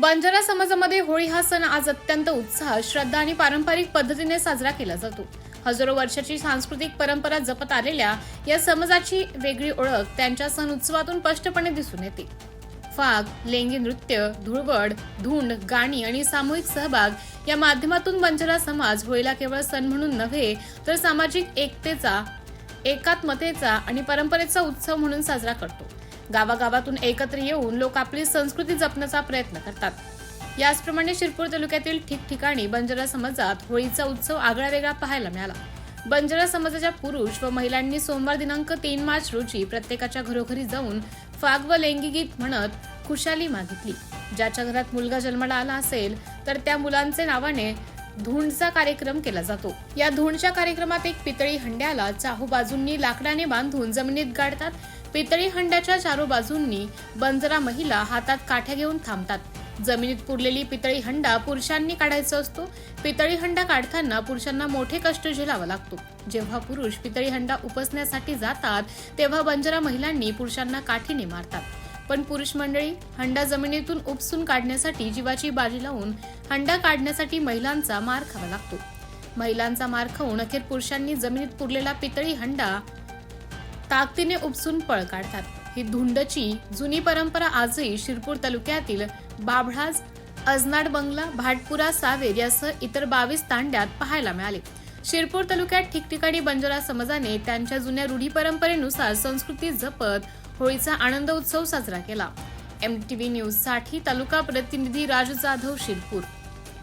बंजारा समाजामध्ये होळी हा सण आज अत्यंत उत्साह, श्रद्धा आणि पारंपरिक पद्धतीने साजरा केला जातो. हजारो वर्षाची सांस्कृतिक परंपरा जपत आलेल्या या समाजाची वेगळी ओळख त्यांच्या सण उत्सवातून स्पष्टपणे दिसून येते. फाग, लेंगी नृत्य, धुळवड, धुंड, गाणी आणि सामूहिक सहभाग या माध्यमातून बंजारा समाज होळीला केवळ सण म्हणून नव्हे तर सामाजिक एकतेचा, एकात्मतेचा आणि परंपरेचा उत्सव म्हणून साजरा करतो. गावागावातून एकत्र येऊन लोक आपली संस्कृती जपण्याचा प्रयत्न करतात. याचप्रमाणे शिरपूर तालुक्यातील ठिकठिकाणी बंजारा समाजात होळीचा उत्सव आगळावेगळा पाहायला मिळाला. बंजारा समाजाच्या पुरुष व महिलांनी सोमवार दिनांक 3 मार्च रोजी प्रत्येकाच्या घरोघरी जाऊन फाग व लेंगी गीत म्हणत खुशाली मागितली. ज्याच्या घरात मुलगा जन्माला आला असेल तर त्या मुलांचे नावाने धुंडचा कार्यक्रम केला जातो. या धुंडच्या कार्यक्रमात एक पितळी हंड्याला चाहू बाजूंनी लाकडाने बांधून जमिनीत गाडतात. पितळी हंड्याच्या चारो बाजूंनी बंजारा महिला हातात काठ्या घेऊन थांबतात. जमिनीत पुरलेली पितळी हंडा पुरुषांनी काढायचा असतो. पितळी हंडा काढताना पुरुषांना मोठे कष्ट झेलावा लागतो. जेव्हा पुरुष पितळी हंडा उपसण्यासाठी जातात तेव्हा बंजारा महिलांनी पुरुषांना काठीने मारतात. पण पुरुष मंडळी हंडा जमिनीतून उपसून काढण्यासाठी जीवाची बाजी लावून हंडा काढण्यासाठी महिलांचा मार खावा लागतो. महिलांचा मार खाऊन अखेर पुरुषांनी जमिनीत पुरलेला पितळी हंडा ताकदीने उपसून पळ काढतात. ही धुंडची जुनी परंपरा आजही शिरपूर तालुक्यातील बाभळाज, अजनाड बंगला, भाटपुरा, सावेर यासह इतर 22 तांड्यात पाहायला मिळाले. शिरपूर तालुक्यात ठिकठिकाणी बंजारा समाजाने त्यांच्या जुन्या रूढी परंपरेनुसार संस्कृती जपत होळीचा आनंद उत्सव साजरा केला. MTV न्यूज साठी तालुका प्रतिनिधी राजू जाधव, शिरपूर.